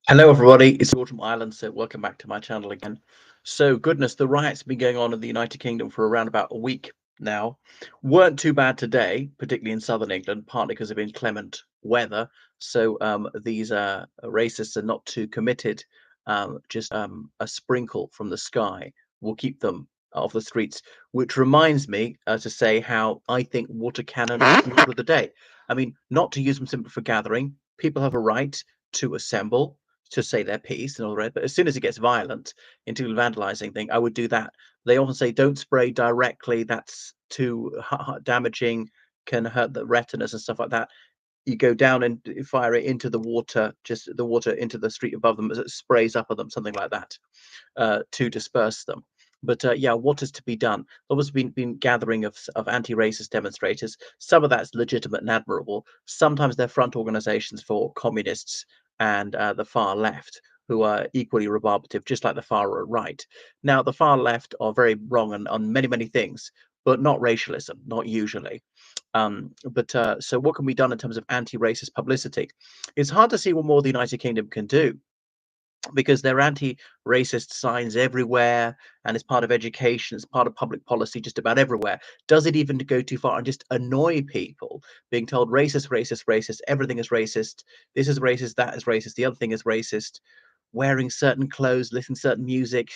Hello, everybody. It's George from Ireland, so welcome back to my channel again. So, goodness, the riots have been going on in the United Kingdom for around about a week now. Weren't too bad today, particularly in southern England, partly because of inclement weather. So, these racists are not too committed. Just a sprinkle from the sky will keep them off the streets, which reminds me to say how I think water cannon is the order of the day. I mean, not to use them simply for gathering. People have a right to assemble to say their piece and all the rest. But as soon as it gets violent into vandalizing thing, I would do that. They often say don't spray directly. That's too damaging, can hurt the retinas and stuff like that. You go down and fire it into the water, just the water into the street above them as it sprays up at them, something like that, to disperse them. But yeah, what is to be done? There has been gathering of anti-racist demonstrators. Some of that's legitimate and admirable. Sometimes they're front organizations for communists and the far left, who are equally rebarbative, just like the far right. Now, the far left are very wrong on many, many things, but not racialism, not usually. But so what can be done in terms of anti-racist publicity? It's hard to see what more the United Kingdom can do because there are anti-racist signs everywhere, and it's part of education, it's part of public policy just about everywhere. Does it even go too far and just annoy people being told racist, racist, racist, everything is racist, this is racist, that is racist, the other thing is racist, wearing certain clothes, listening to certain music?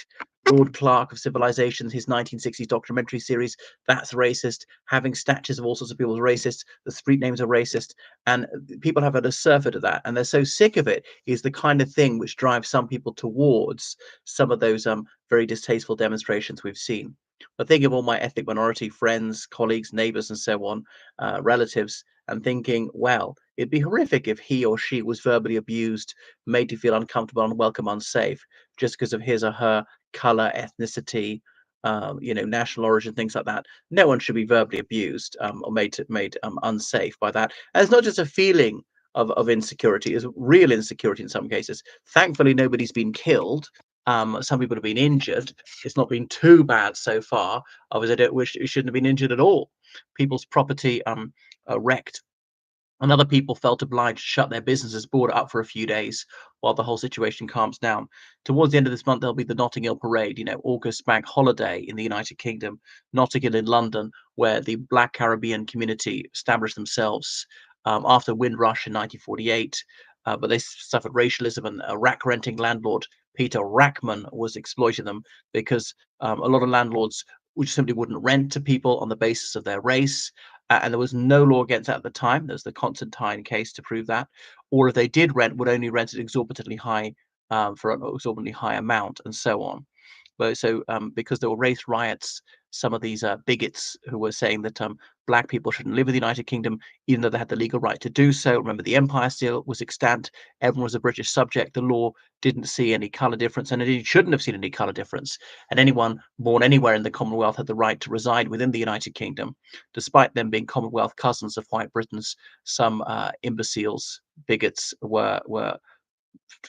Lord Clark of Civilizations, his 1960s documentary series, that's racist. Having statues of all sorts of people is racist. The street names are racist. And people have had a surfeit of that. And they're so sick of it, is the kind of thing which drives some people towards some of those very distasteful demonstrations we've seen. But think of all my ethnic minority friends, colleagues, neighbors, and so on, relatives, and thinking, well, it'd be horrific if he or she was verbally abused, made to feel uncomfortable, unwelcome, unsafe, just because of his or her color, ethnicity, national origin, things like that. No one should be verbally abused or made unsafe by that. And it's not just a feeling of insecurity; it's real insecurity in some cases. Thankfully, nobody's been killed. Some people have been injured. It's not been too bad so far. Obviously, I don't wish it shouldn't have been injured at all. People's property wrecked, and other people felt obliged to shut their businesses, board up for a few days while the whole situation calms down. Towards the end of this month, there'll be the Notting Hill Parade, August bank holiday in the United Kingdom, Notting Hill in London, where the Black Caribbean community established themselves after Windrush in 1948. But they suffered racialism, and a rack renting landlord, Peter Rackman, was exploiting them because a lot of landlords which simply wouldn't rent to people on the basis of their race, and there was no law against that at the time. There's the Constantine case to prove that. Or if they did rent, would only rent at exorbitantly high for an exorbitantly high amount, and so on. But so because there were race riots, some of these bigots who were saying that black people shouldn't live in the United Kingdom, even though they had the legal right to do so. Remember, the empire still was extant. Everyone was a British subject. The law didn't see any color difference, and indeed shouldn't have seen any color difference. And anyone born anywhere in the Commonwealth had the right to reside within the United Kingdom, despite them being Commonwealth cousins of white Britons. Some imbeciles, bigots were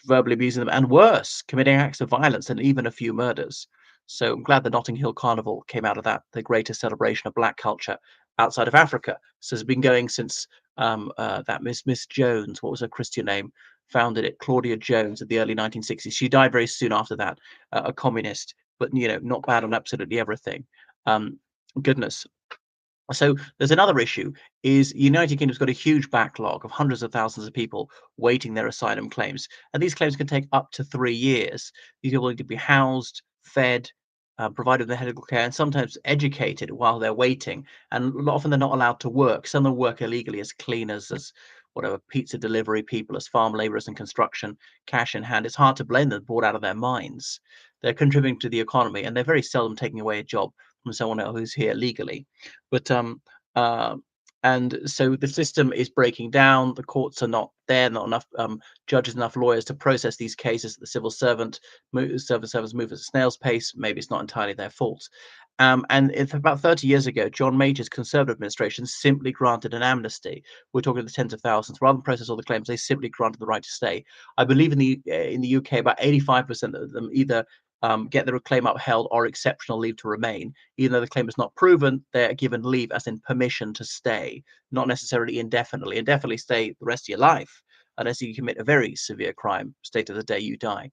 verbally abusing them, and worse, committing acts of violence and even a few murders. So I'm glad the Notting Hill Carnival came out of that, the greatest celebration of black culture outside of Africa. So it's been going since that Miss Jones, what was her Christian name, founded it, Claudia Jones, in the early 1960s. She died very soon after that, a communist, but not bad on absolutely everything. Um, Goodness. So there's another issue is United Kingdom's got a huge backlog of hundreds of thousands of people waiting their asylum claims. And these claims can take up to 3 years. These people need to be housed, fed, provided with medical care, and sometimes educated while they're waiting. And often they're not allowed to work. Some of them work illegally as cleaners, as whatever, pizza delivery people, as farm laborers and construction, cash in hand. It's hard to blame them, bored out of their minds. They're contributing to the economy, and they're very seldom taking away a job from someone else who's here legally. But uh, and so the system is breaking down. The courts are not there, not enough judges, enough lawyers to process these cases. The civil servants move at a snail's pace. Maybe it's not entirely their fault. And if about 30 years ago, John Major's Conservative administration simply granted an amnesty. We're talking the tens of thousands. Rather than process all the claims, they simply granted the right to stay. I believe in the UK, about 85% of them either get their claim upheld or exceptional leave to remain. Even though the claim is not proven, they're given leave, as in permission to stay, not necessarily indefinitely. Indefinitely stay the rest of your life. unless you commit a very severe crime. State of the day, you die.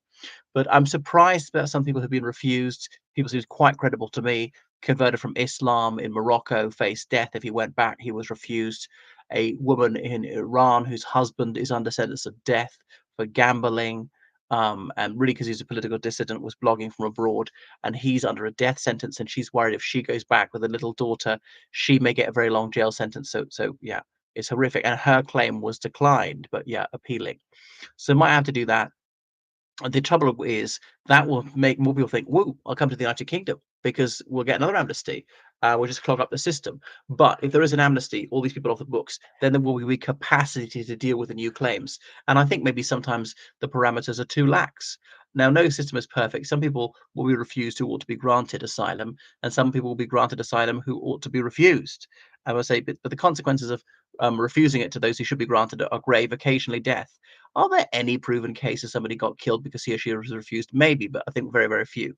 But I'm surprised that some people have been refused. People seem quite credible to me. Converted from Islam in Morocco, faced death if he went back. He was refused. A woman in Iran whose husband is under sentence of death for gambling, and really because he's a political dissident, was blogging from abroad, and he's under a death sentence. And she's worried if she goes back with a little daughter, she may get a very long jail sentence. So yeah, it's horrific. And her claim was declined, but yeah, appealing. So might have to do that. The trouble is that will make more people think, "Whoa, I'll come to the United Kingdom because we'll get another amnesty. We'll just clog up the system." But if there is an amnesty, all these people off the books, then there will be capacity to deal with the new claims. And I think maybe sometimes the parameters are too lax. Now, no system is perfect. Some people will be refused who ought to be granted asylum, and some people will be granted asylum who ought to be refused. I would say, but the consequences of refusing it to those who should be granted are grave, occasionally death. Are there any proven cases somebody got killed because he or she was refused? Maybe, but I think very, very few.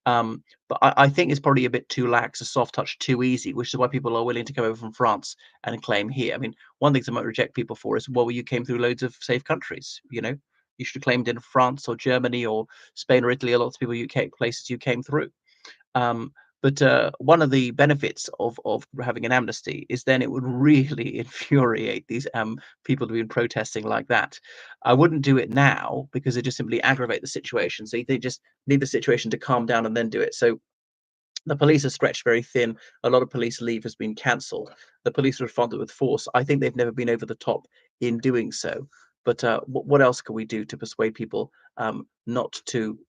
But I think it's probably a bit too lax, a soft touch, too easy, which is why people are willing to come over from France and claim here. I mean, one thing I might reject people for is, well, you came through loads of safe countries. You should have claimed in France or Germany or Spain or Italy. A lot of people places you came through. Um, but one of the benefits of having an amnesty is then it would really infuriate these people who've been protesting like that. I wouldn't do it now because it just simply aggravate the situation. So they just need the situation to calm down and then do it. So the police are stretched very thin. A lot of police leave has been cancelled. The police responded with force. I think they've never been over the top in doing so. But what else can we do to persuade people not to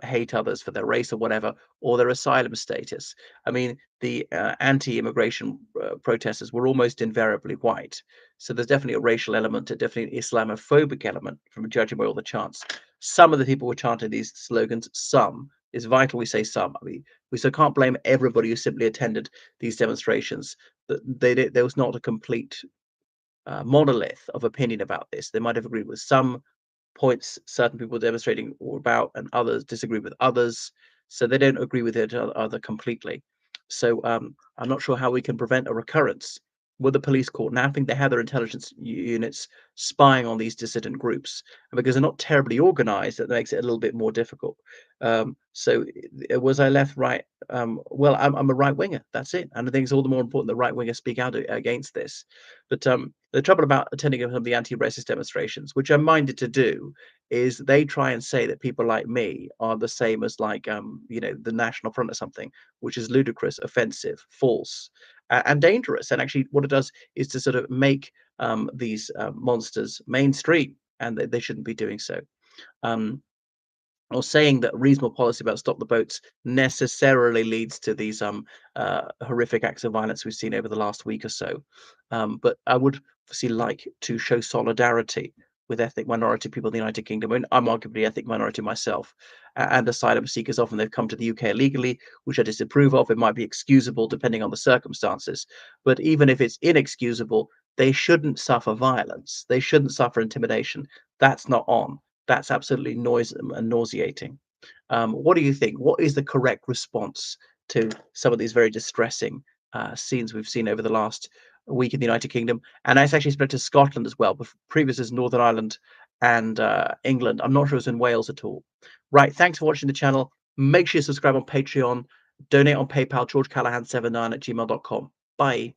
hate others for their race or whatever, or their asylum status? I mean, the anti-immigration protesters were almost invariably white. So there's definitely a racial element, definitely an Islamophobic element from judging by all the chants. Some of the people were chanting these slogans. Some. It's vital we say some. I mean, we so can't blame everybody who simply attended these demonstrations. That there was not a complete monolith of opinion about this. They might have agreed with some points certain people demonstrating or about, and others disagree with others. So they don't agree with each other completely. So I'm not sure how we can prevent a recurrence. Were the police caught napping? They had their intelligence units spying on these dissident groups, and because they're not terribly organized, that makes it a little bit more difficult. So was I left, right? Well, I'm a right winger. That's it, and I think it's all the more important that right wingers speak out against this. But the trouble about attending some of the anti-racist demonstrations, which I'm minded to do, is they try and say that people like me are the same as like the National Front or something, which is ludicrous, offensive, false, and dangerous. And actually, what it does is to sort of make these monsters mainstream, and they shouldn't be doing so. Um, or saying that reasonable policy about stop the boats necessarily leads to these horrific acts of violence we've seen over the last week or so. But I would obviously like to show solidarity with ethnic minority people in the United Kingdom. I mean, I'm arguably ethnic minority myself, and asylum seekers often they've come to the UK illegally, which I disapprove of. It might be excusable depending on the circumstances, but even if it's inexcusable, they shouldn't suffer violence. They shouldn't suffer intimidation. That's not on. That's absolutely noisome and nauseating. What do you think? What is the correct response to some of these very distressing scenes we've seen over the last week in the United Kingdom? And it's actually spread to Scotland as well. Previous is Northern Ireland and England. I'm not sure it's in Wales at all. Right. Thanks for watching the channel. Make sure you subscribe on Patreon. Donate on PayPal, georgecallahan79 at gmail.com. Bye.